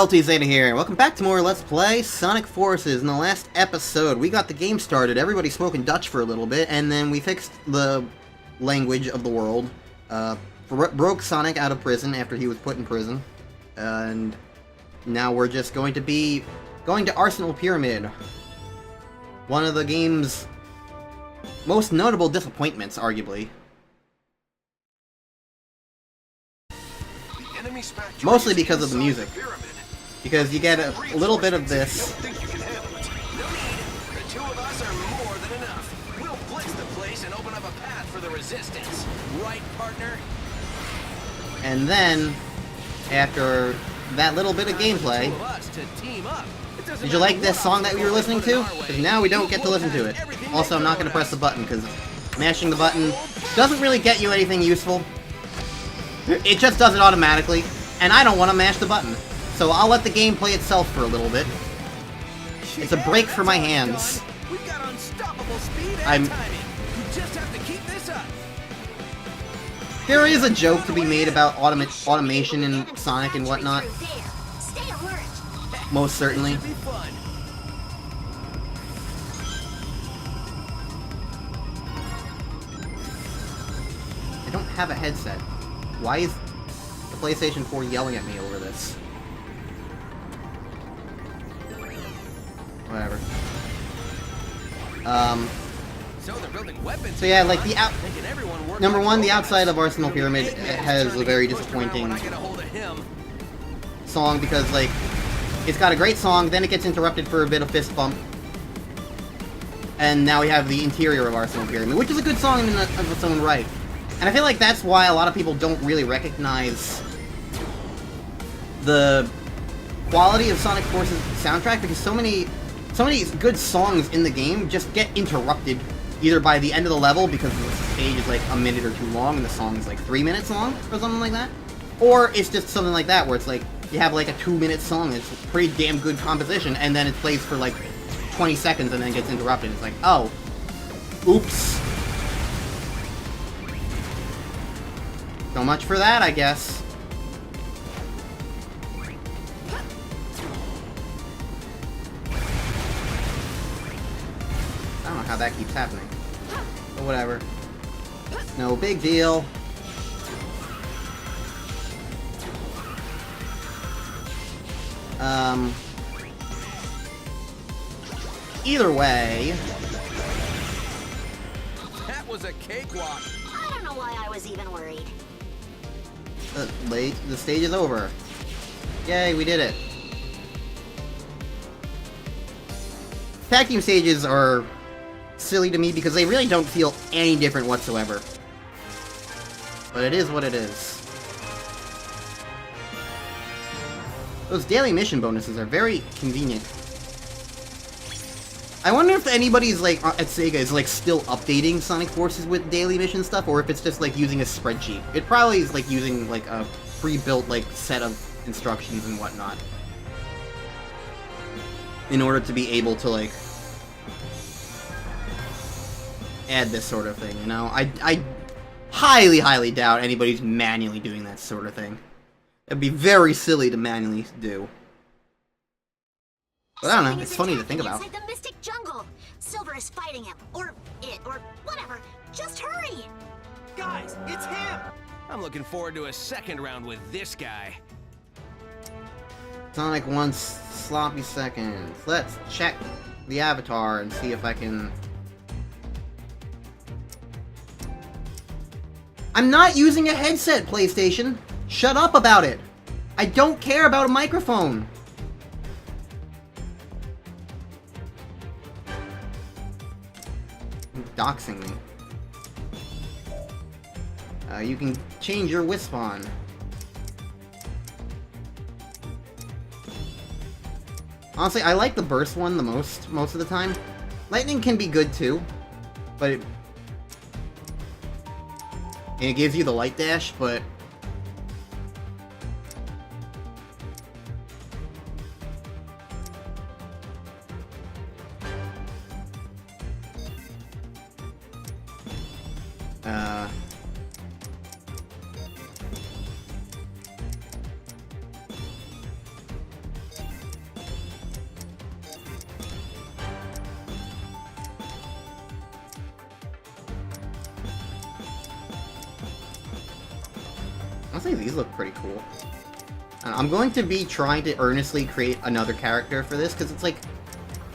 LTZ here, and welcome back to more Let's Play Sonic Forces. In the last episode, we got the game started, everybody spoke in Dutch for a little bit, and then we fixed the language of the world, broke Sonic out of prison after he was put in prison, and now we're just going to be going to Arsenal Pyramid. One of the game's most notable disappointments, arguably. Mostly because of the music. Because you get a little bit of this. The two of us are more than enough. We'll blitz the place and open up a path for the resistance. Right, partner? And then, after that little bit of gameplay, did you like this song that we were listening to? Because now we don't get to listen to it. Also, I'm not going to press the button, because mashing the button doesn't really get you anything useful. It just does it automatically, and I don't want to mash the button. So I'll let the game play itself for a little bit. It's a break for my hands. We've got unstoppable speed and timing. You just have to keep this up. There is a joke to be made about automation in Sonic and whatnot. Most certainly. I don't have a headset. Why is the PlayStation 4 yelling at me over this? Whatever. So yeah, like number one, the outside of Arsenal Pyramid has a very disappointing song because, like, it's got a great song, then it gets interrupted for a bit of fist bump, and now we have the interior of Arsenal Pyramid, which is a good song in its own right. And I feel like that's why a lot of people don't really recognize the quality of Sonic Forces soundtrack, because so many good songs in the game just get interrupted either by the end of the level because the stage is like a minute or two long and the song is like 3 minutes long or something like that, or it's just something like that where it's like you have like a 2-minute song that's a pretty damn good composition and then it plays for like 20 seconds and then gets interrupted. It's like, oh, oops. So much for that, I guess. I don't know how that keeps happening. But whatever. No big deal. Either way. That was a cakewalk. I don't know why I was even worried. The stage is over. Yay, we did it. Tag team stages are silly to me because they really don't feel any different whatsoever. But it is what it is. Those daily mission bonuses are very convenient. I wonder if anybody's like at Sega is like still updating Sonic Forces with daily mission stuff, or if it's just like using a spreadsheet. It probably is like using like a pre-built like set of instructions and whatnot in order to be able to like add this sort of thing, you know? I highly doubt anybody's manually doing that sort of thing. It'd be very silly to manually do. But I don't know, it's funny to think about. Inside the Mystic Jungle. Silver is fighting him, or it, or whatever. Just hurry! Guys, it's him! I'm looking forward to a second round with this guy. Sonic wants sloppy seconds. Let's check the avatar and see if I can... I'm not using a headset, PlayStation! Shut up about it! I don't care about a microphone! Doxing me. You can change your wisp on. Honestly, I like the burst one the most of the time. Lightning can be good too, but it gives you the light dash, but Honestly, these look pretty cool. And I'm going to be trying to earnestly create another character for this, because it's like,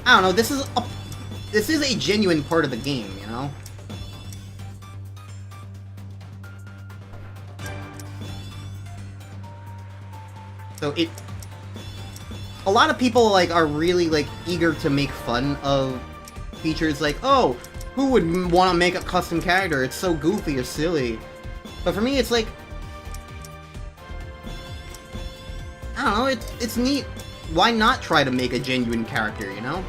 I don't know, this is a genuine part of the game, you know? So a lot of people, like, are really, like, eager to make fun of features like, oh, who would want to make a custom character? It's so goofy or silly. But for me, it's like, I don't know, it's neat. Why not try to make a genuine character, you know?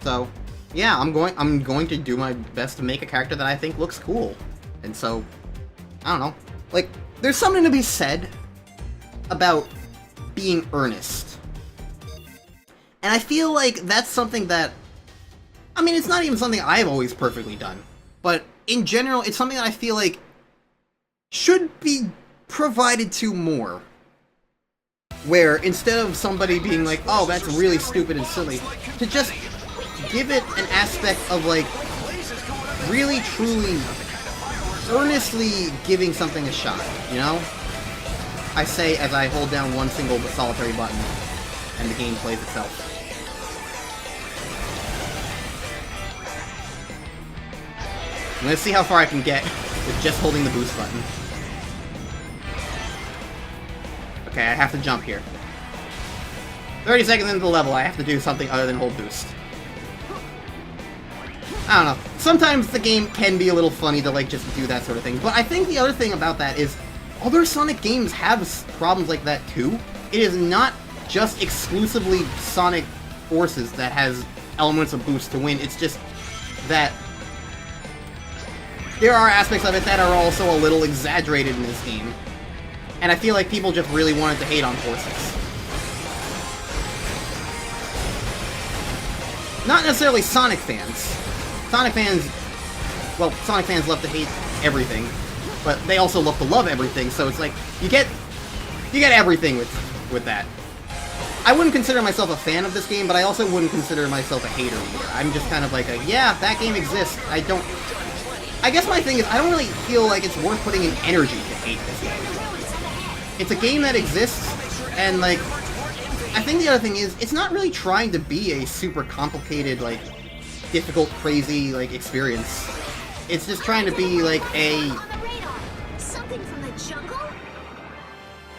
So, yeah, I'm going to do my best to make a character that I think looks cool. And so, I don't know. Like, there's something to be said about being earnest. And I feel like that's something that, I mean, it's not even something I've always perfectly done. But in general, it's something that I feel like should be provided to more. Where instead of somebody being like, oh, that's really stupid and silly, to just give it an aspect of, like, really, truly, earnestly giving something a shot, you know? I say as I hold down one single but solitary button, and the game plays itself. I'm gonna see how far I can get with just holding the boost button. Okay, I have to jump here. 30 seconds into the level, I have to do something other than hold boost. I don't know. Sometimes the game can be a little funny to, like, just do that sort of thing. But I think the other thing about that is other Sonic games have problems like that, too. It is not just exclusively Sonic Forces that has elements of boost to win. It's just that there are aspects of it that are also a little exaggerated in this game. And I feel like people just really wanted to hate on Forces. Not necessarily Sonic fans. Sonic fans love to hate everything, but they also love to love everything, so it's like, you get everything with that. I wouldn't consider myself a fan of this game, but I also wouldn't consider myself a hater either. I'm just kind of like yeah, that game exists. I guess my thing is, I don't really feel like it's worth putting in energy to hate this game. It's a game that exists, and, like, I think the other thing is, it's not really trying to be a super complicated, like, difficult, crazy, like, experience. It's just trying to be, like, Something from the jungle?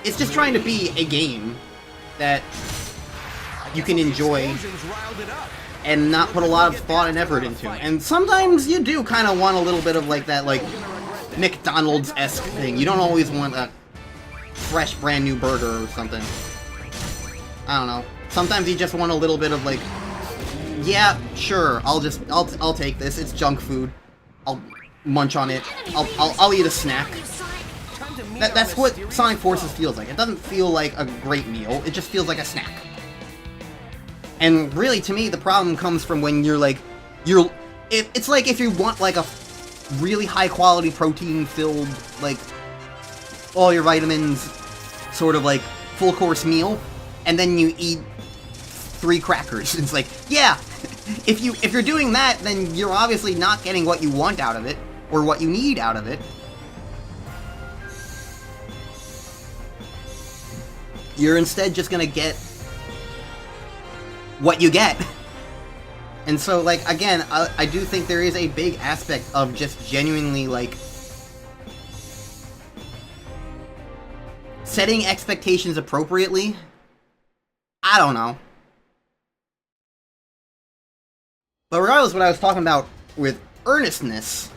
It's just trying to be a game that you can enjoy and not put a lot of thought and effort into. And sometimes you do kind of want a little bit of, like, that, like, McDonald's-esque thing. You don't always want a fresh, brand new burger or something. I don't know. Sometimes you just want a little bit of, like, yeah, sure, I'll take this. It's junk food. I'll munch on it. I'll eat a snack. That's what Sonic Forces feels like. It doesn't feel like a great meal. It just feels like a snack. And really, to me, the problem comes from when you're like, it's like if you want, like, a really high-quality protein-filled, like, all your vitamins, sort of, like, full-course meal, and then you eat 3 crackers. It's like, yeah, if you're doing that, then you're obviously not getting what you want out of it, or what you need out of it. You're instead just gonna get what you get. And so, like, again, I do think there is a big aspect of just genuinely, like, setting expectations appropriately. I don't know. But regardless, what I was talking about with earnestness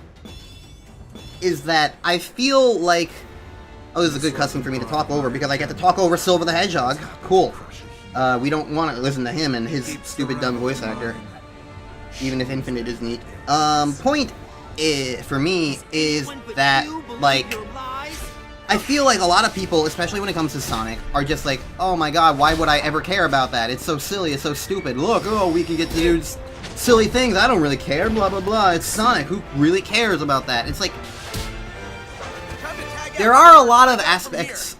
is that I feel like... Oh, this is a good cutscene for me to talk over, because I get to talk over Silver the Hedgehog. Cool. We don't want to listen to him and his stupid, dumb voice actor. Even if Infinite is neat. Point for me is that, like... I feel like a lot of people, especially when it comes to Sonic, are just like, oh my god, why would I ever care about that? It's so silly, it's so stupid. Look, oh, we can get to use silly things, I don't really care, blah blah blah, it's Sonic, who really cares about that? It's like, there are a lot of aspects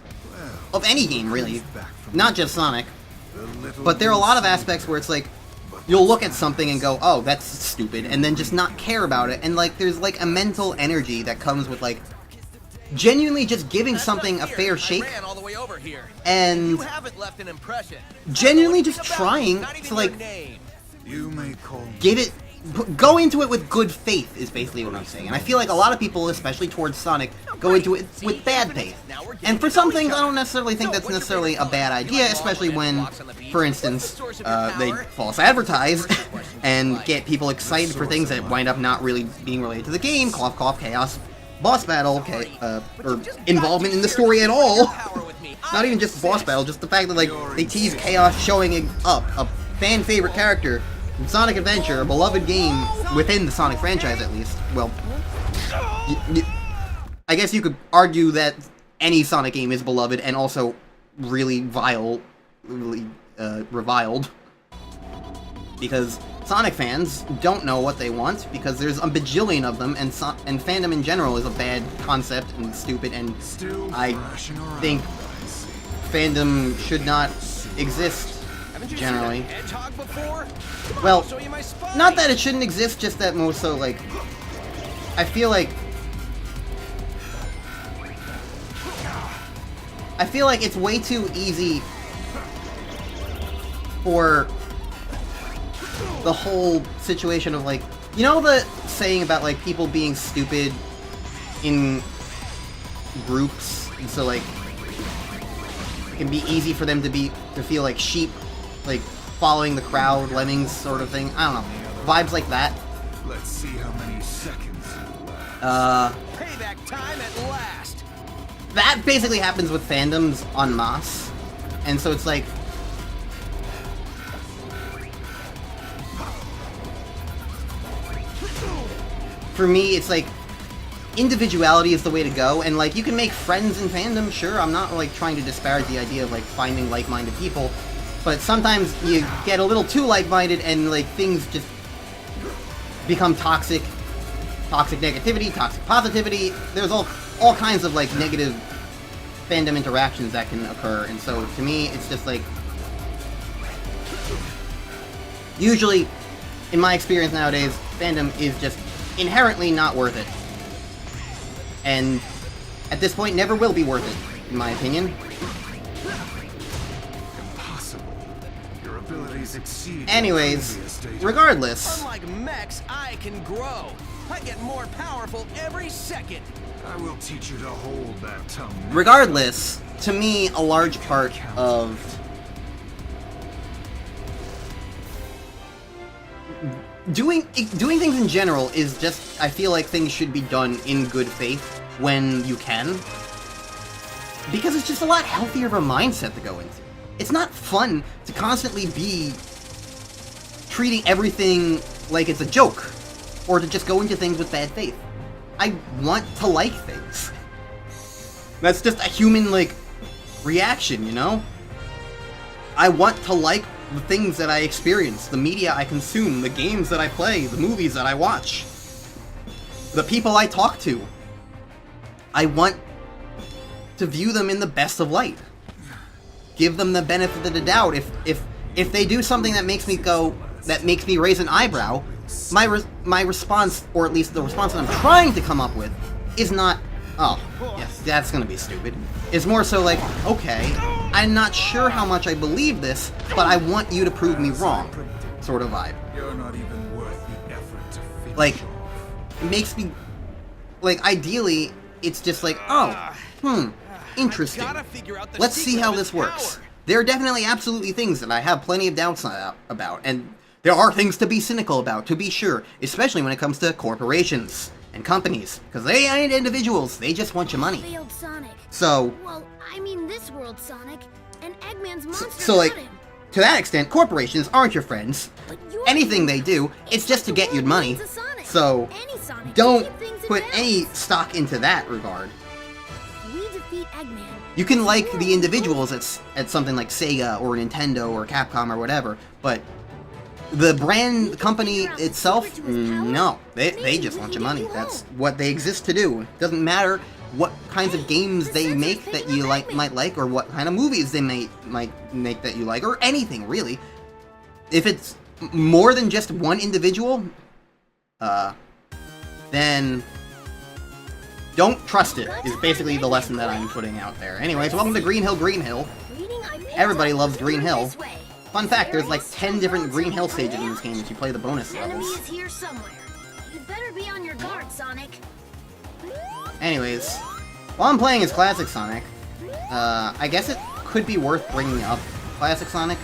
of any game, really, not just Sonic, but there are a lot of aspects where it's like, you'll look at something and go, oh, that's stupid, and then just not care about it, and like, there's like a mental energy that comes with like, genuinely just giving something a fair shake, and genuinely just trying to like, give it, go into it with good faith is basically what I'm saying. And I feel like a lot of people, especially towards Sonic, go into it with bad faith. And for some things, I don't necessarily think that's necessarily a bad idea, especially when, for instance, they false advertise and get people excited for things that wind up not really being related to the game, cough cough, chaos, boss battle, or involvement in the story at all. Not even just boss battle, just the fact that like they tease chaos showing up, a fan favorite character in Sonic Adventure, a beloved game within the Sonic franchise at least. Well, I guess you could argue that any Sonic game is beloved and also really reviled, because Sonic fans don't know what they want, because there's a bajillion of them, and fandom in general is a bad concept and stupid, and I think fandom should not exist generally. Well, not that it shouldn't exist, just that more so, like, I feel like it's way too easy for the whole situation of, like, you know the saying about, like, people being stupid in groups, and so, like, it can be easy for them to feel like sheep, like, following the crowd, lemmings sort of thing. I don't know. Vibes like that. Let's see how many seconds. Payback time at last. That basically happens with fandoms en masse. And so it's like, for me, it's like, individuality is the way to go, and like, you can make friends in fandom, sure, I'm not like trying to disparage the idea of like finding like-minded people, but sometimes you get a little too like-minded and like things just become toxic negativity, toxic positivity. There's all kinds of like negative fandom interactions that can occur, and so to me it's just like, usually in my experience nowadays, fandom is just inherently not worth it, and at this point never will be worth it, in my opinion. Anyways, regardless, Unlike mechs, I can grow. I get more powerful every second. I will teach you to hold that tongue. Regardless, to me, a large part of doing things in general is just, I feel like things should be done in good faith when you can, because it's just a lot healthier of a mindset to go into. It's not fun to constantly be treating everything like it's a joke, or to just go into things with bad faith. I want to like things. That's just a human, like, reaction, you know? I want to like the things that I experience, the media I consume, the games that I play, the movies that I watch, the people I talk to. I want to view them in the best of light. Give them the benefit of the doubt. If they do something that makes me raise an eyebrow, my response, or at least the response that I'm trying to come up with, is not, oh, yes, that's gonna be stupid. It's more so like, okay, I'm not sure how much I believe this, but I want you to prove me wrong, sort of vibe. You're not even worth the effort to finish. Like, it makes me, like, ideally, it's just like, oh, interesting. Let's see how this works. There are definitely absolutely things that I have plenty of doubts about, and there are things to be cynical about, to be sure, especially when it comes to corporations and companies, because they ain't individuals, they just want your money. Failed Sonic. So, Well, I mean this world Sonic, and Eggman's monster so like, got him. to that extent, corporations aren't your friends. But you're Anything they do, it's just to get your money. So, Any Sonic don't to keep things in put balance. any stock into that regard. We defeat Eggman. You can like the individuals at something like Sega or Nintendo or Capcom or whatever, but The brand company itself, no. They just want your money. That's what they exist to do. It doesn't matter what kinds of games they make that you might like, or what kind of movies they might make that you like, or anything, really. If it's more than just one individual, then don't trust it, is basically the lesson that I'm putting out there. Anyways, welcome to Green Hill, Green Hill. Everybody loves Green Hill. Fun fact, there's like 10 different Green Hill stages in this game if you play the bonus Enemy levels. is here somewhere. You better be on your guard, Sonic. Anyways, while I'm playing as Classic Sonic, I guess it could be worth bringing up Classic Sonic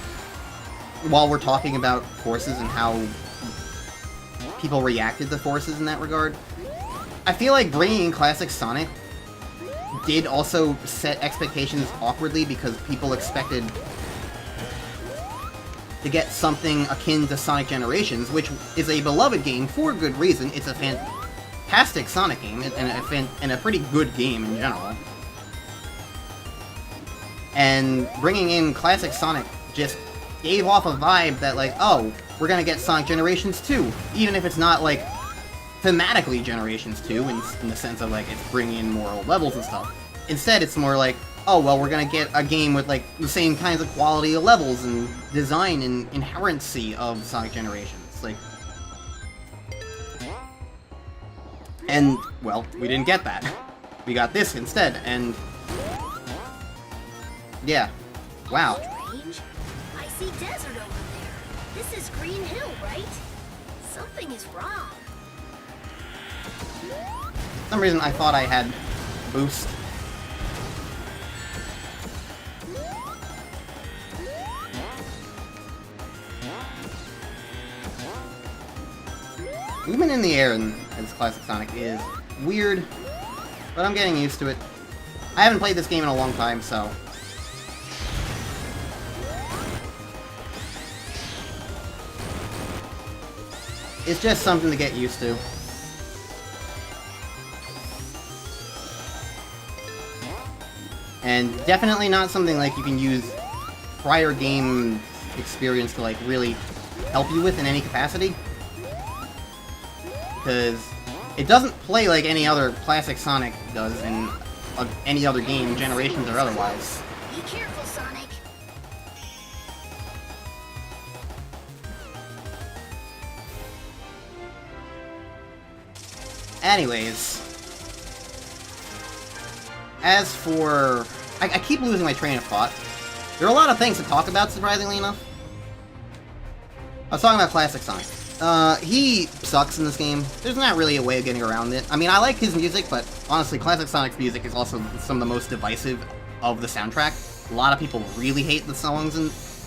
while we're talking about forces and how people reacted to forces in that regard. I feel like bringing in Classic Sonic did also set expectations awkwardly because people expected to get something akin to Sonic Generations, which is a beloved game for good reason. It's a fantastic Sonic game, and a pretty good game in general. And bringing in Classic Sonic just gave off a vibe that, like, oh, we're gonna get Sonic Generations 2, even if it's not, like, thematically Generations 2, in the sense of, like, it's bringing in more old levels and stuff. Instead, it's more like, oh, well, we're gonna get a game with, like, the same kinds of quality of levels and design and inherency of Sonic Generations. Like... And, well, we didn't get that. We got this instead, and... yeah. Wow. Strange. I see desert over there. This is Green Hill, right? Something is wrong. For some reason, I thought I had boost. Movement in the air in as Classic Sonic is weird, but I'm getting used to it. I haven't played this game in a long time, so... it's just something to get used to. And definitely not something like you can use prior game experience to, like, really help you with in any capacity. Because it doesn't play like any other Classic Sonic does in any other game, Generations or otherwise. Be careful, Sonic. Anyways, as for... I keep losing my train of thought. There are a lot of things to talk about, surprisingly enough. I was talking about Classic Sonic. He sucks in this game. There's not really a way of getting around it. I mean, I like his music, but honestly, Classic Sonic's music is also some of the most divisive of the soundtrack. A lot of people really hate the songs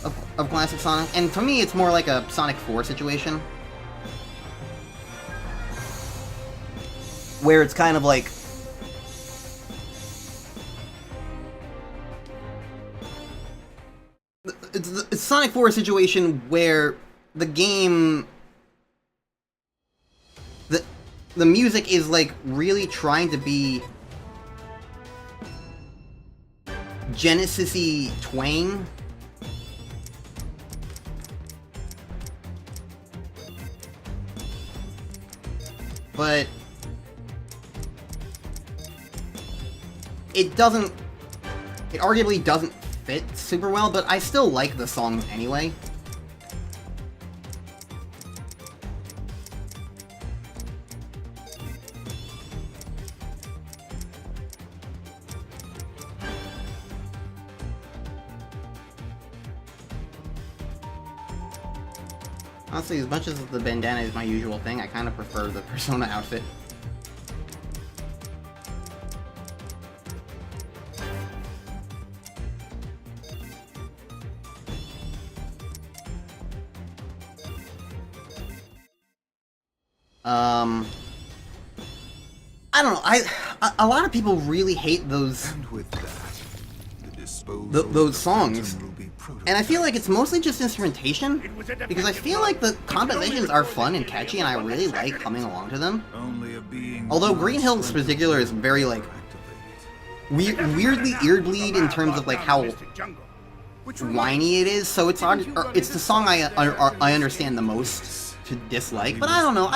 of Classic Sonic, and to me, it's more like a Sonic 4 situation. Where it's kind of like... it's Sonic 4 situation where the game... The music is, like, really trying to be Genesis-y twang. But it doesn't... it arguably doesn't fit super well, but I still like the songs anyway. Honestly, as much as the bandana is my usual thing, I kind of prefer the Persona outfit. I don't know, a lot of people really hate those... And with that, the disposal those songs. will be And I feel like it's mostly just instrumentation, because I feel like the compositions are fun and catchy, and I really like humming along to them. only a being. Although Green Hill in particular is very, like, weirdly earbleed in terms of, like, how whiny it is, so it's the song I understand the most to dislike. But I don't know,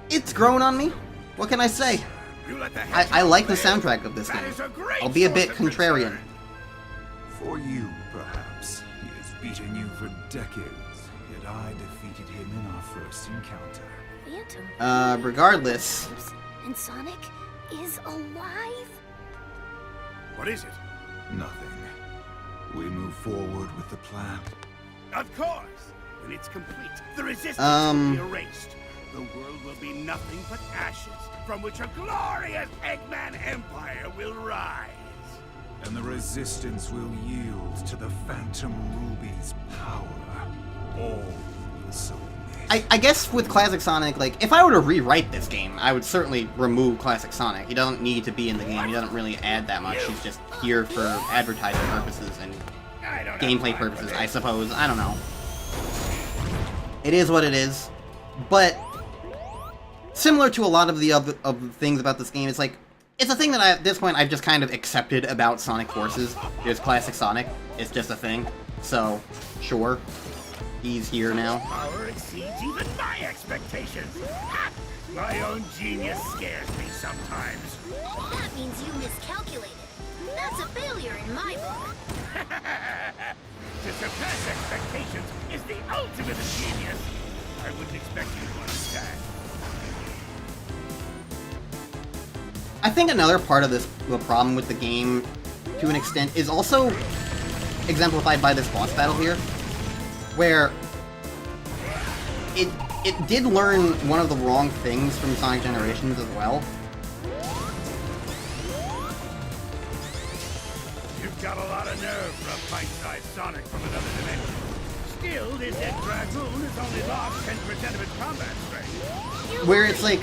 it's grown on me. What can I say? I like the soundtrack of this game. I'll be a bit contrarian. For you, perhaps. He has beaten you for decades, yet I defeated him in our first encounter. Phantom. Regardless. And Sonic is alive? What is it? Nothing. We move forward with the plan. Of course! When it's complete, the resistance will be erased. The world will be nothing but ashes, from which a glorious Eggman Empire will rise. And the resistance will yield to the Phantom Ruby's power. All will submit. I guess with Classic Sonic, like, if I were to rewrite this game, I would certainly remove Classic Sonic. He doesn't need to be in the game. He doesn't really add that much. He's just here for advertising purposes and gameplay purposes, I suppose. I don't know. It is what it is. But similar to a lot of the other things about this game, it's like, it's a thing that at this point I've just kind of accepted about Sonic Forces. There's Classic Sonic. It's just a thing. So, sure. He's here now. Power exceeds even my expectations. My own genius scares me sometimes. That means you miscalculated. That's a failure in my book. To surpass expectations is the ultimate of genius. I wouldn't expect you to understand. I think another part of the problem with the game, to an extent, is also exemplified by this boss battle here, where it did learn one of the wrong things from Sonic Generations as well. You've got a lot of nerve for a pint-sized Sonic from another dimension. Still, this Dragoon has only lost 10% of its combat strength. Where it's like,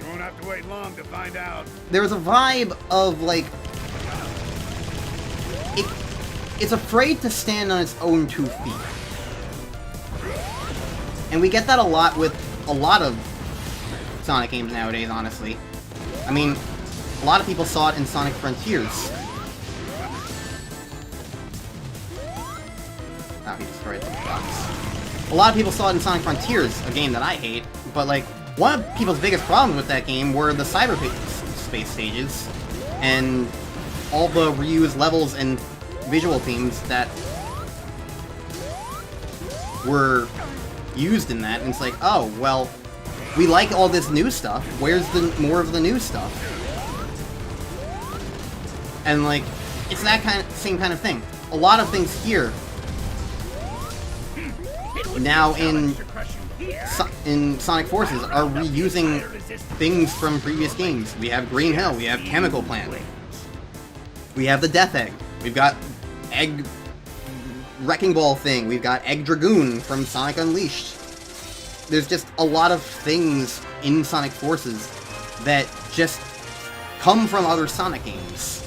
You won't have to wait long to find out. there's a vibe of like, it's afraid to stand on its own 2 feet. And we get that a lot with a lot of Sonic games nowadays, honestly. I mean, a lot of people saw it in Sonic Frontiers. Oh, he destroyed the box. A lot of people saw it in Sonic Frontiers, a game that I hate, but like, one of people's biggest problems with that game were the cyberspace stages, and all the reused levels and visual themes that were used in that, and it's like, oh, well, we like all this new stuff, where's the more of the new stuff? And like, it's that same kind of thing. A lot of things here, now in Sonic Forces, are reusing things from previous games. We have Green Hill, we have Chemical Plant, we have the Death Egg, we've got Egg Wrecking Ball thing, we've got Egg Dragoon from Sonic Unleashed. There's just a lot of things in Sonic Forces that just come from other Sonic games.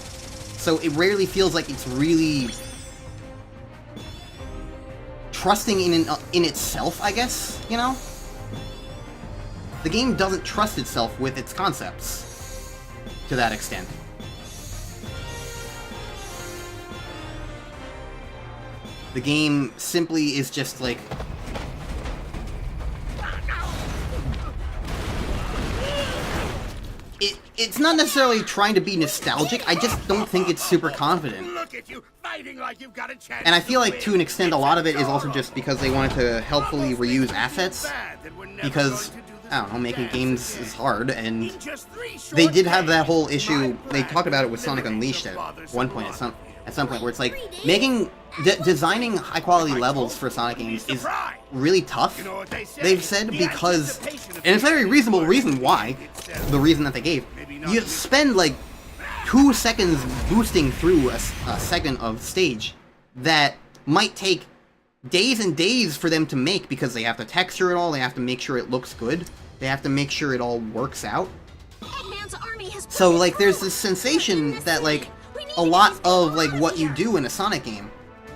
So it rarely feels like it's really trusting in itself, I guess, you know? The game doesn't trust itself with its concepts to that extent. The game simply is just like, it's not necessarily trying to be nostalgic, I just don't think it's super confident. Look at you fighting like you've got a chance. And I feel like, to an extent, a lot of it is also just because they wanted to helpfully reuse assets, because, I don't know, making games is hard, and they did have that whole issue, they talked about it with Sonic Unleashed at one point, at some point, where it's like, designing high-quality levels for Sonic games is really tough, they've said, because, and it's a very reasonable reason why, the reason that they gave, you spend like 2 seconds boosting through a segment of stage that might take days and days for them to make, because they have to texture it all, they have to make sure it looks good, they have to make sure it all works out. So like, there's this sensation that like, a lot of like what you do in a Sonic game,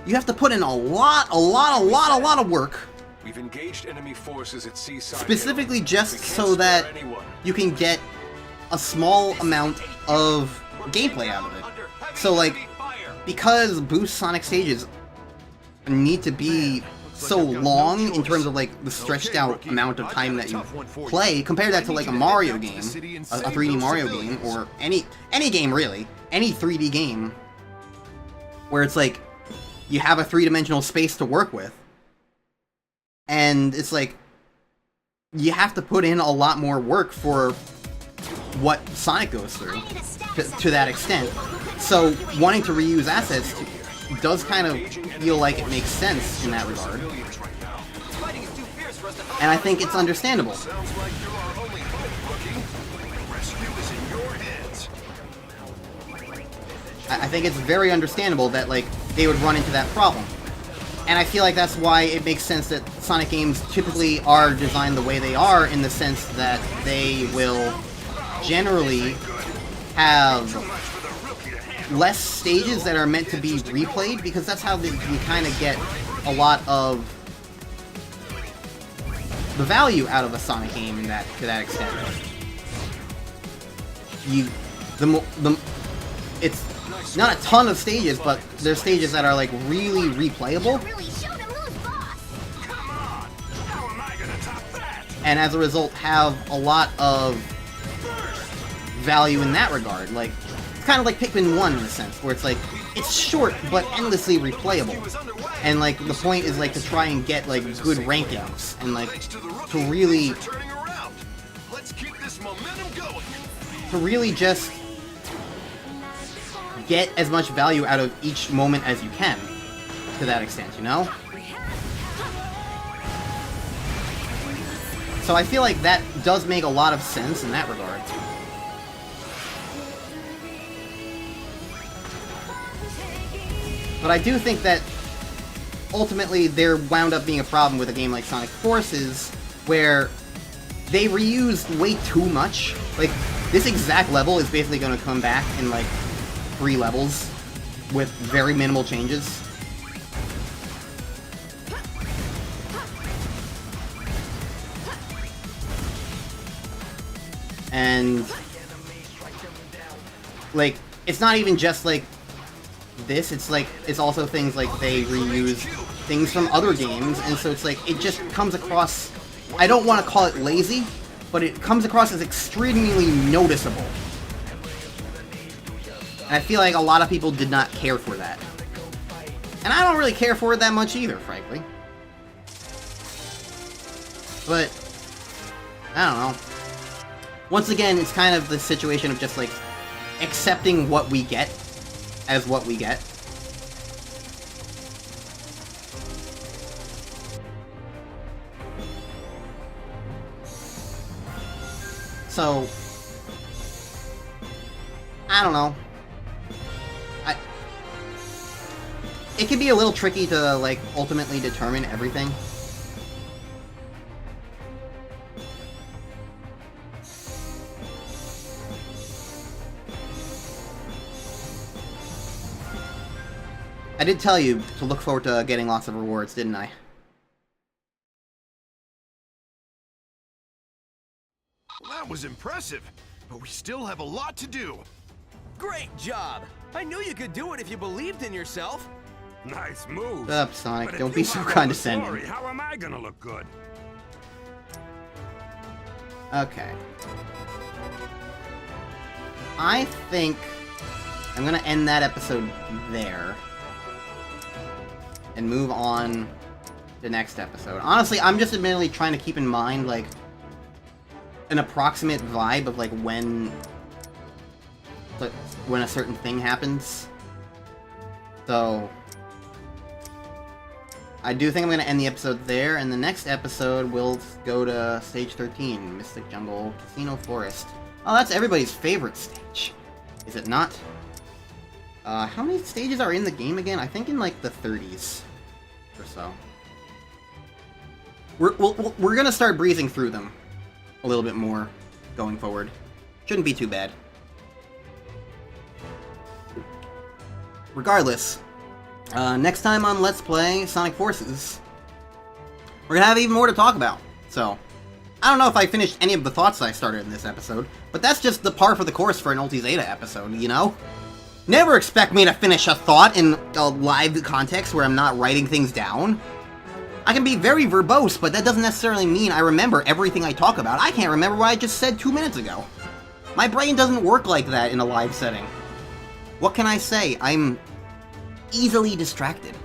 you have to put in a lot of work. We've engaged enemy forces at Seaside Specifically Hill. just We can't so that spare anyone. you can get a small amount of gameplay out of it. So like, because boost Sonic stages need to be so long in terms of like the stretched out amount of time that you play, compare that to like a Mario game, a 3D Mario game, or any game really, any 3D game, where it's like you have a three-dimensional space to work with, and it's like you have to put in a lot more work for what Sonic goes through to that extent. So wanting to reuse assets does kind of feel like it makes sense in that regard. And I think it's understandable. I think it's very understandable that, like, they would run into that problem. And I feel like that's why it makes sense that Sonic games typically are designed the way they are, in the sense that they will generally have less stages that are meant to be replayed, because that's how you kind of get a lot of the value out of a Sonic game to that extent. It's not a ton of stages, but there's stages that are like really replayable. And as a result have a lot of value in that regard. Like, it's kind of like Pikmin 1 in a sense, where it's like, it's short but endlessly replayable. And like, the point is like to try and get like good rankings, and like to really just get as much value out of each moment as you can, to that extent, you know? So I feel like that does make a lot of sense in that regard. But I do think that ultimately there wound up being a problem with a game like Sonic Forces, where they reused way too much. Like, this exact level is basically going to come back in like 3 levels with very minimal changes. And like, it's not even just like this, it's like, it's also things like they reuse things from other games, and so it's like, it just comes across, I don't want to call it lazy, but it comes across as extremely noticeable. And I feel like a lot of people did not care for that. And I don't really care for it that much either, frankly. But I don't know. Once again, it's kind of the situation of just like accepting what we get as what we get. So I don't know. It can be a little tricky to like ultimately determine everything. I did tell you to look forward to getting lots of rewards, didn't I? Well, that was impressive, but we still have a lot to do. Great job! I knew you could do it if you believed in yourself. Nice move. Shut up, Sonic. But Don't if be you so want condescending. the story, how am I gonna look good? Okay. I think I'm gonna end that episode there and move on to the next episode. Honestly, I'm just admittedly trying to keep in mind, like, an approximate vibe of, like, when a certain thing happens. So I do think I'm going to end the episode there, and the next episode we'll go to Stage 13, Mystic Jungle Casino Forest. Oh, that's everybody's favorite stage, is it not? How many stages are in the game again? I think in like the 30s or so. We're going to start breezing through them a little bit more going forward. Shouldn't be too bad. Regardless, next time on Let's Play Sonic Forces, we're gonna have even more to talk about. So, I don't know if I finished any of the thoughts I started in this episode, but that's just the par for the course for an Ulti Zeta episode, you know? Never expect me to finish a thought in a live context where I'm not writing things down. I can be very verbose, but that doesn't necessarily mean I remember everything I talk about. I can't remember what I just said 2 minutes ago. My brain doesn't work like that in a live setting. What can I say? I'm easily distracted.